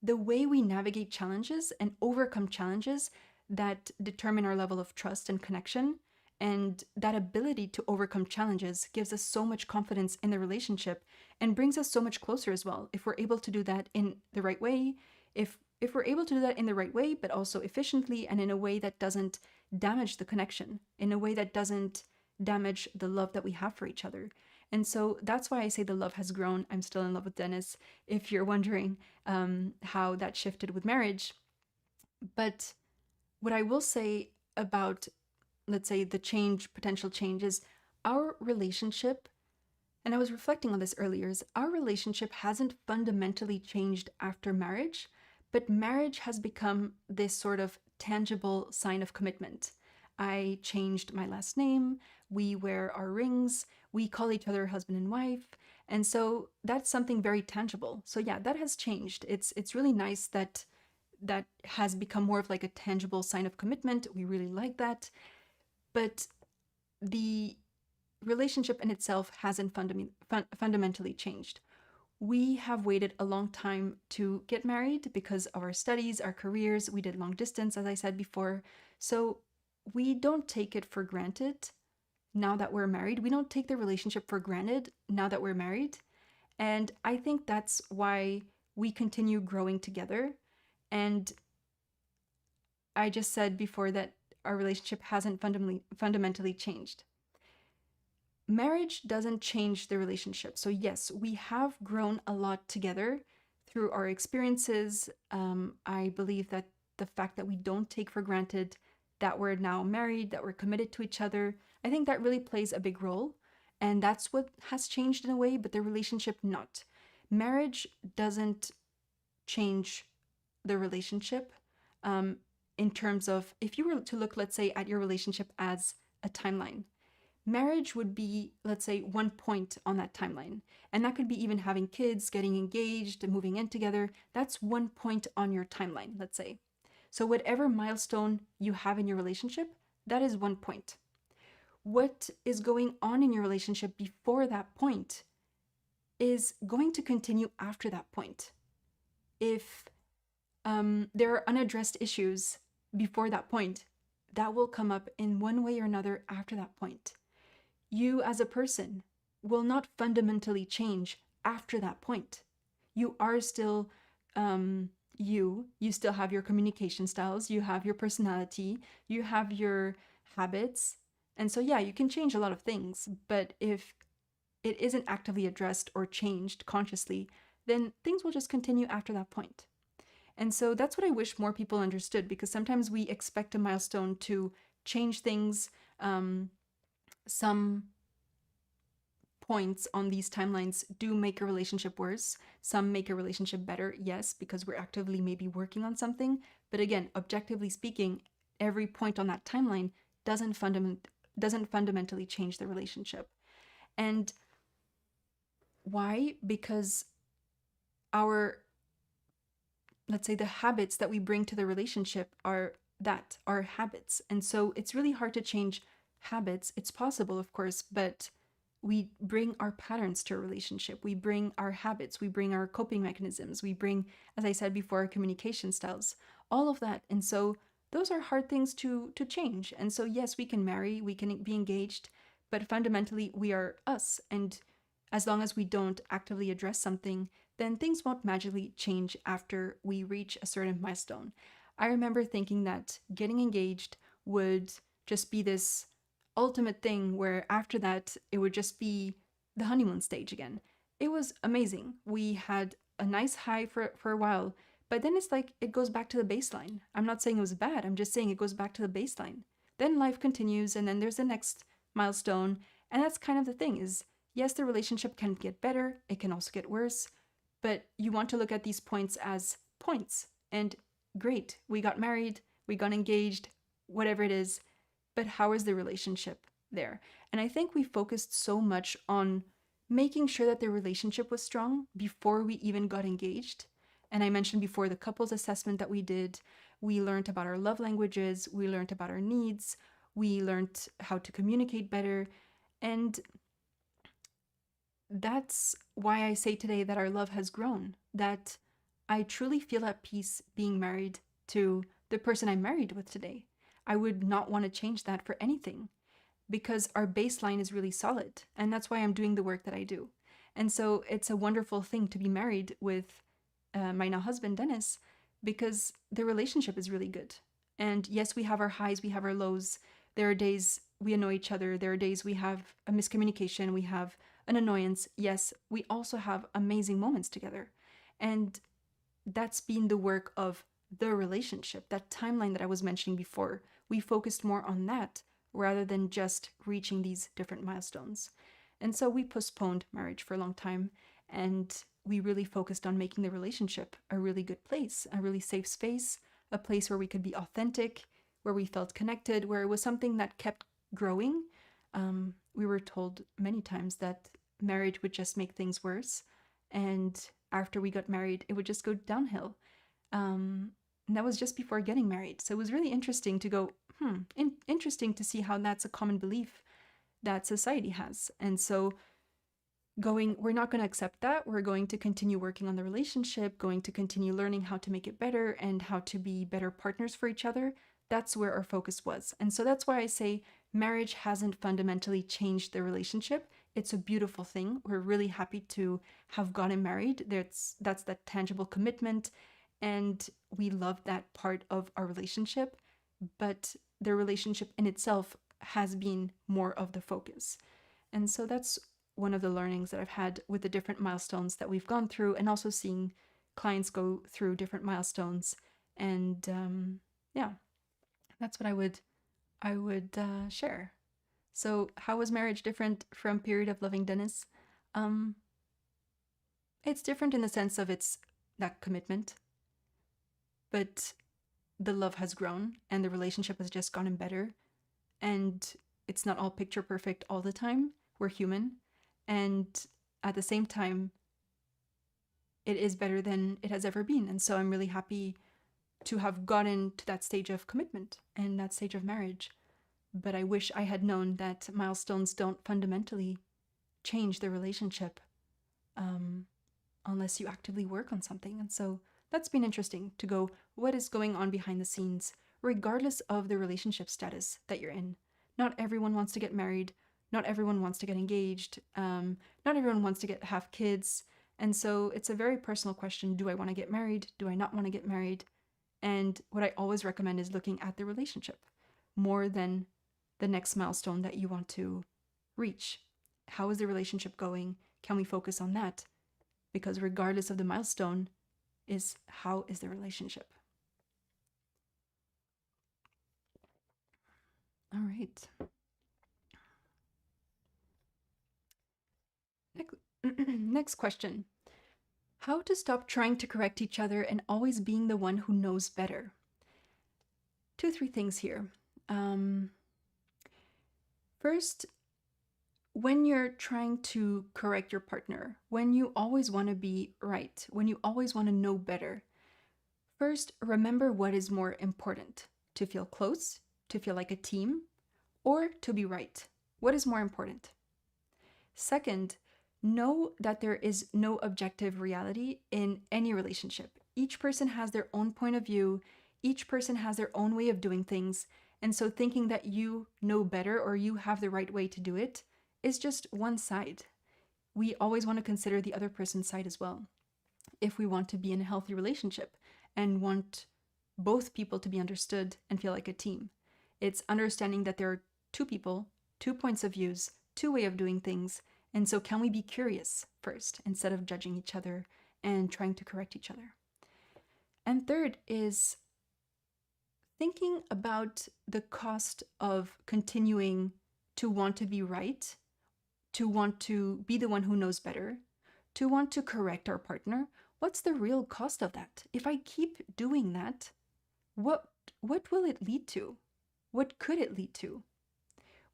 the way we navigate challenges and overcome challenges that determine our level of trust and connection. And that ability to overcome challenges gives us so much confidence in the relationship and brings us so much closer as well. If we're able to do that in the right way, if we're able to do that in the right way, but also efficiently and in a way that doesn't damage the connection, in a way that doesn't damage the love that we have for each other. And so that's why I say the love has grown. I'm still in love with Denis, if you're wondering how that shifted with marriage. But what I will say about, let's say, the potential change is our relationship, and I was reflecting on this earlier, is our relationship hasn't fundamentally changed after marriage, but marriage has become this sort of tangible sign of commitment. I changed my last name, we wear our rings, we call each other husband and wife, and so that's something very tangible. So yeah, that has changed. It's really nice that that has become more of like a tangible sign of commitment. We really like that. But the relationship in itself hasn't fundamentally changed. We have waited a long time to get married because of our studies, our careers. We did long distance, as I said before. So we don't take it for granted now that we're married. We don't take the relationship for granted now that we're married. And I think that's why we continue growing together. And I just said before that our relationship hasn't fundamentally changed. Marriage doesn't change the relationship. So yes, we have grown a lot together through our experiences. I believe that the fact that we don't take for granted that we're now married, that we're committed to each other, I think that really plays a big role. And that's what has changed in a way, but the relationship not. Marriage doesn't change the relationship in terms of, if you were to look, let's say, at your relationship as a timeline, marriage would be, let's say, one point on that timeline. And that could be even having kids, getting engaged, moving in together. That's one point on your timeline, let's say. So whatever milestone you have in your relationship, that is one point. What is going on in your relationship before that point is going to continue after that point. If there are unaddressed issues before that point, that will come up in one way or another after that point. You as a person will not fundamentally change after that point. You are still you still have your communication styles, you have your personality, you have your habits. And so yeah, you can change a lot of things, but if it isn't actively addressed or changed consciously, then things will just continue after that point. And so that's what I wish more people understood, because sometimes we expect a milestone to change things. Some points on these timelines do make a relationship worse. Some make a relationship better, yes, because we're actively maybe working on something. But again, objectively speaking, every point on that timeline doesn't fundamentally change the relationship. And why? Because our, let's say, the habits that we bring to the relationship are habits. And so it's really hard to change habits. It's possible, of course, but we bring our patterns to a relationship. We bring our habits. We bring our coping mechanisms. We bring, as I said before, our communication styles, all of that. And so those are hard things to change. And so, yes, we can marry, we can be engaged, but fundamentally, we are us. And as long as we don't actively address something, then things won't magically change after we reach a certain milestone. I remember thinking that getting engaged would just be this ultimate thing where after that it would just be the honeymoon stage again. It was amazing. We had a nice high for a while, but then it's like it goes back to the baseline. I'm not saying it was bad, I'm just saying it goes back to the baseline. Then life continues and then there's the next milestone, and that's kind of the thing is yes, the relationship can get better, it can also get worse, but you want to look at these points as points. And great, we got married, we got engaged, whatever it is, but how is the relationship there? And I think we focused so much on making sure that the relationship was strong before we even got engaged. And I mentioned before the couples assessment that we did. We learned about our love languages, we learned about our needs, we learned how to communicate better. And that's why I say today that our love has grown, that I truly feel at peace being married to the person I'm married with today. I would not want to change that for anything because our baseline is really solid. And that's why I'm doing the work that I do. And so it's a wonderful thing to be married with my now husband, Denis, because the relationship is really good. And yes, we have our highs, we have our lows. There are days we annoy each other. There are days we have a miscommunication, we have an annoyance. Yes, we also have amazing moments together. And that's been the work of the relationship, that timeline that I was mentioning before. We focused more on that rather than just reaching these different milestones. And so we postponed marriage for a long time and we really focused on making the relationship a really good place, a really safe space, a place where we could be authentic, where we felt connected, where it was something that kept growing. We were told many times that marriage would just make things worse. And after we got married, it would just go downhill. And that was just before getting married. So it was really interesting to go, interesting to see how that's a common belief that society has. And so we're not going to accept that. We're going to continue working on the relationship, going to continue learning how to make it better and how to be better partners for each other. That's where our focus was. And so that's why I say marriage hasn't fundamentally changed the relationship. It's a beautiful thing. We're really happy to have gotten married. That's that tangible commitment. And we love that part of our relationship. But the relationship in itself has been more of the focus. And so that's one of the learnings that I've had with the different milestones that we've gone through, and also seeing clients go through different milestones. And yeah, that's what I would share. So, how was marriage different from Period of Loving Denis? Um, it's different in the sense of it's that commitment, but the love has grown and the relationship has just gotten better. And it's not all picture perfect all the time. We're human. And at the same time, it is better than it has ever been. And so I'm really happy to have gotten to that stage of commitment and that stage of marriage. But I wish I had known that milestones don't fundamentally change the relationship unless you actively work on something. And so that's been interesting to go, what is going on behind the scenes, regardless of the relationship status that you're in. Not everyone wants to get married. Not everyone wants to get engaged. Not everyone wants to have kids. And so it's a very personal question. Do I want to get married? Do I not want to get married? And what I always recommend is looking at the relationship more than the next milestone that you want to reach. How is the relationship going? Can we focus on that? Because regardless of the milestone, is how is the relationship? All right. next question. How to stop trying to correct each other and always being the one who knows better? 3 things here. First, when you're trying to correct your partner, when you always want to be right, when you always want to know better, first, remember what is more important: to feel close, to feel like a team, or to be right. What is more important? Second, know that there is no objective reality in any relationship. Each person has their own point of view, each person has their own way of doing things, and so thinking that you know better or you have the right way to do it is just one side. We always want to consider the other person's side as well, if we want to be in a healthy relationship and want both people to be understood and feel like a team. It's understanding that there are two people, two points of views, two ways of doing things, and so can we be curious first instead of judging each other and trying to correct each other? And third is thinking about the cost of continuing to want to be right, to want to be the one who knows better, to want to correct our partner. What's the real cost of that? If I keep doing that, what will it lead to? What could it lead to?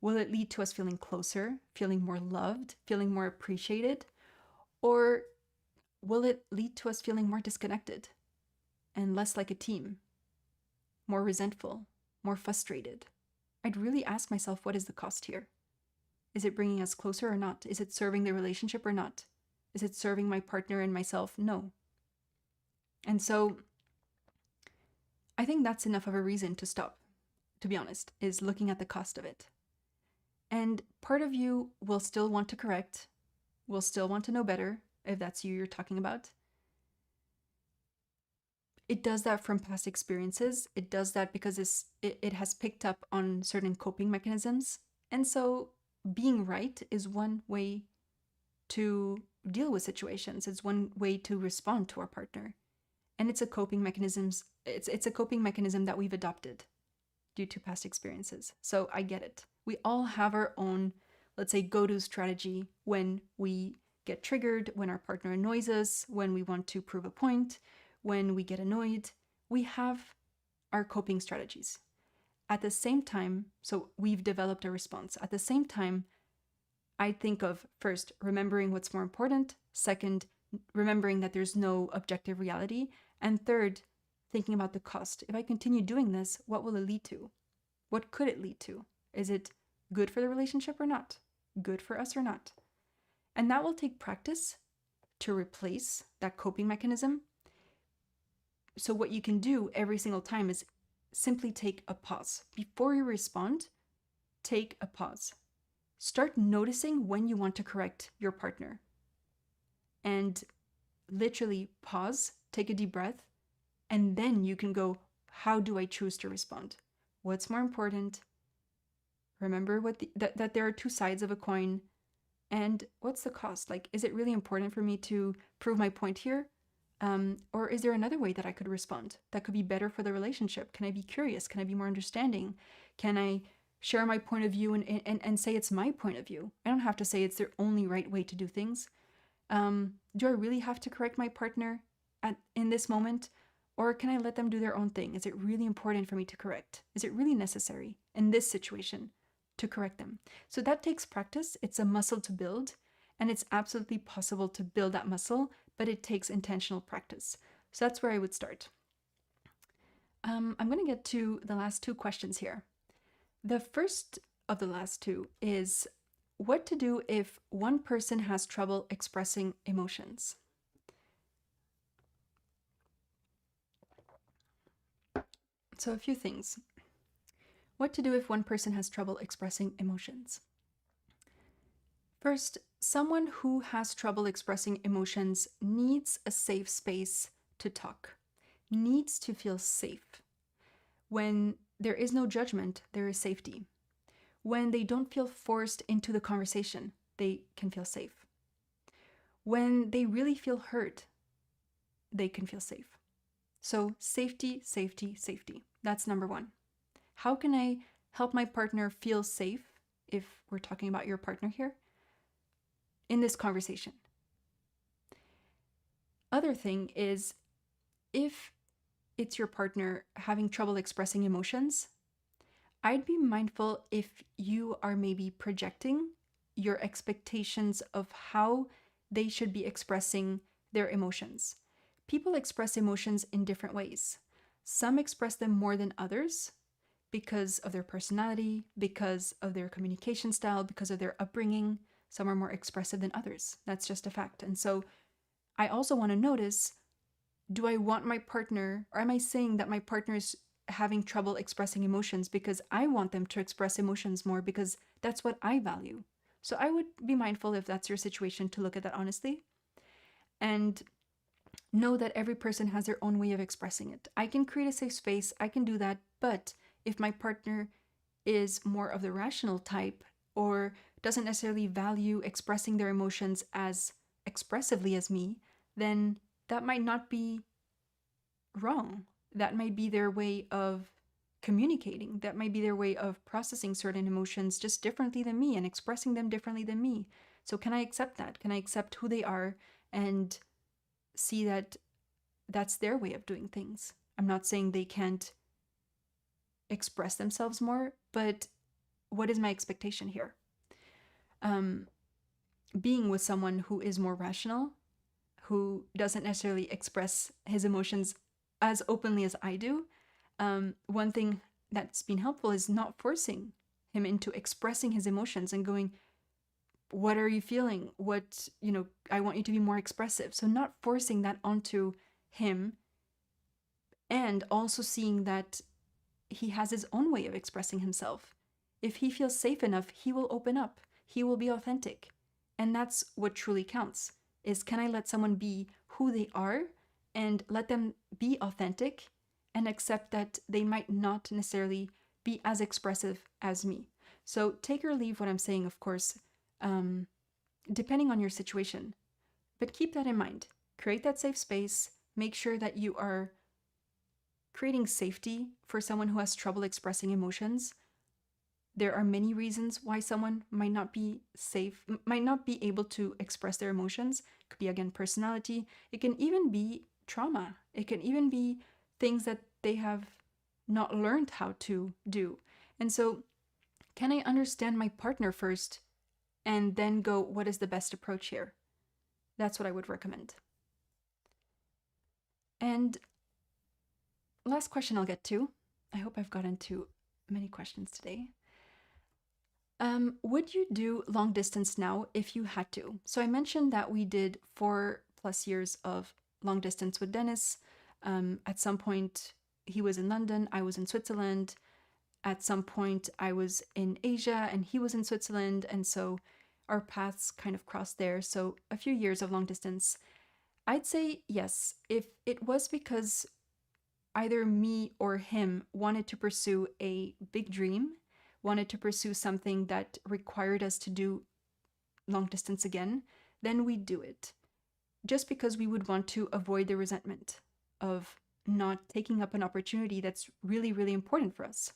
Will it lead to us feeling closer, feeling more loved, feeling more appreciated? Or will it lead to us feeling more disconnected and less like a team, more resentful, more frustrated? I'd really ask myself, what is the cost here? Is it bringing us closer or not? Is it serving the relationship or not? Is it serving my partner and myself? No. And so I think that's enough of a reason to stop, to be honest, is looking at the cost of it. And part of you will still want to correct, will still want to know better, if that's you're talking about. It does that from past experiences. It does that because it has picked up on certain coping mechanisms. And so being right is one way to deal with situations. It's one way to respond to our partner. And it's a coping mechanisms. It's a coping mechanism that we've adopted due to past experiences. So I get it. We all have our own, let's say, go-to strategy when we get triggered, when our partner annoys us, when we want to prove a point, when we get annoyed. We have our coping strategies. At the same time, so we've developed a response. At the same time, I think of first, remembering what's more important. Second, remembering that there's no objective reality. And third, thinking about the cost. If I continue doing this, what will it lead to? What could it lead to? Is it good for the relationship or not? Good for us or not? And that will take practice to replace that coping mechanism. So what you can do every single time is simply take a pause. Before you respond, take a pause. Start noticing when you want to correct your partner. And literally pause, take a deep breath, and then you can go, how do I choose to respond? What's more important? Remember that there are two sides of a coin. And what's the cost? Like, is it really important for me to prove my point here? Or is there another way that I could respond that could be better for the relationship? Can I be curious? Can I be more understanding? Can I share my point of view and say it's my point of view? I don't have to say it's their only right way to do things. Do I really have to correct my partner in this moment? Or can I let them do their own thing? Is it really important for me to correct? Is it really necessary in this situation to correct them? So that takes practice. It's a muscle to build, and it's absolutely possible to build that muscle, but it takes intentional practice. So that's where I would start. I'm going to get to the last two questions here. The first of the last two is what to do if one person has trouble expressing emotions. So a few things. What to do if one person has trouble expressing emotions? First, someone who has trouble expressing emotions needs a safe space to talk, needs to feel safe. When there is no judgment, there is safety. When they don't feel forced into the conversation, they can feel safe. When they really feel hurt, they can feel safe. So safety, safety, safety. That's number one. How can I help my partner feel safe, if we're talking about your partner here, in this conversation? other thing is, if it's your partner having trouble expressing emotions, I'd be mindful if you are maybe projecting your expectations of how they should be expressing their emotions. People express emotions in different ways. Some express them more than others because of their personality, because of their communication style, because of their upbringing. Some are more expressive than others. That's just a fact. And so I also want to notice, do I want my partner, or am I saying that my partner is having trouble expressing emotions because I want them to express emotions more because that's what I value? So I would be mindful, if that's your situation, to look at that honestly and know that every person has their own way of expressing it. I can create a safe space, I can do that, but if my partner is more of the rational type or doesn't necessarily value expressing their emotions as expressively as me, then that might not be wrong. That might be their way of communicating. That might be their way of processing certain emotions just differently than me and expressing them differently than me. So, can I accept that? Can I accept who they are and see that that's their way of doing things? I'm not saying they can't express themselves more, but what is my expectation here? Um, Being with someone who is more rational, who doesn't necessarily express his emotions as openly as I do, one thing that's been helpful is not forcing him into expressing his emotions and going, what are you feeling? What, I want you to be more expressive. So, not forcing that onto him, and also seeing that he has his own way of expressing himself. If he feels safe enough, he will open up, he will be authentic. And that's what truly counts, is, can I let someone be who they are and let them be authentic and accept that they might not necessarily be as expressive as me. So take or leave what I'm saying, of course, depending on your situation. But keep that in mind. Create that safe space. Make sure that you are creating safety for someone who has trouble expressing emotions. There are many reasons why someone might not be safe, might not be able to express their emotions. It could be, again, personality. It can even be trauma. It can even be things that they have not learned how to do. And so, can I understand my partner first and then go, what is the best approach here? That's what I would recommend. And last question I'll get to. I hope I've gotten to many questions today. Would you do long distance now if you had to? So I mentioned that we did 4+ years of long distance with Denis. At some point, he was in London, I was in Switzerland. At some point, I was in Asia and he was in Switzerland. And so our paths kind of crossed there. So a few years of long distance. I'd say yes, if it was because either me or him wanted to pursue a big dream, wanted to pursue something that required us to do long distance again, then we'd do it. Just because we would want to avoid the resentment of not taking up an opportunity that's really, really important for us.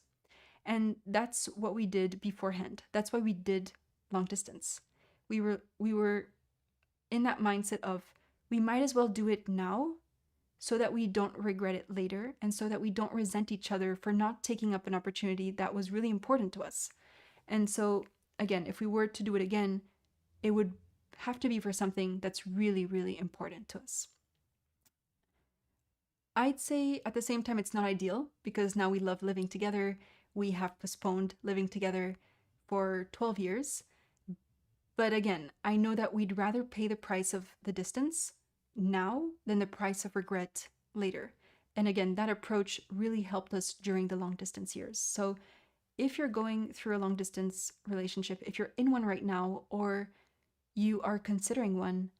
And that's what we did beforehand. That's why we did long distance. We were in that mindset of, we might as well do it now so that we don't regret it later and so that we don't resent each other for not taking up an opportunity that was really important to us. And so, again, if we were to do it again, it would have to be for something that's really, really important to us. I'd say at the same time, it's not ideal because now we love living together. We have postponed living together for 12 years. But again, I know that we'd rather pay the price of the distance now than the price of regret later. And again, that approach really helped us during the long distance years. So if you're going through a long distance relationship, if you're in one right now, or you are considering one,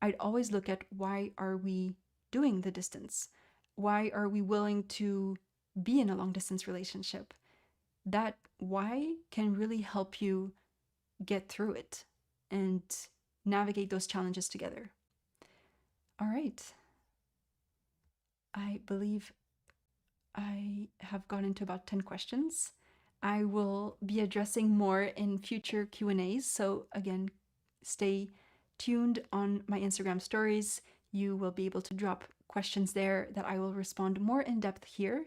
I'd always look at, why are we doing the distance? Why are we willing to be in a long distance relationship? That why can really help you get through it and navigate those challenges together. All right. I believe I have gone into about 10 questions. I will be addressing more in future Q&As. So again, stay tuned on my Instagram stories. you will be able to drop questions there that I will respond more in depth here.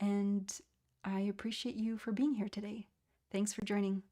And I appreciate you for being here today. Thanks for joining.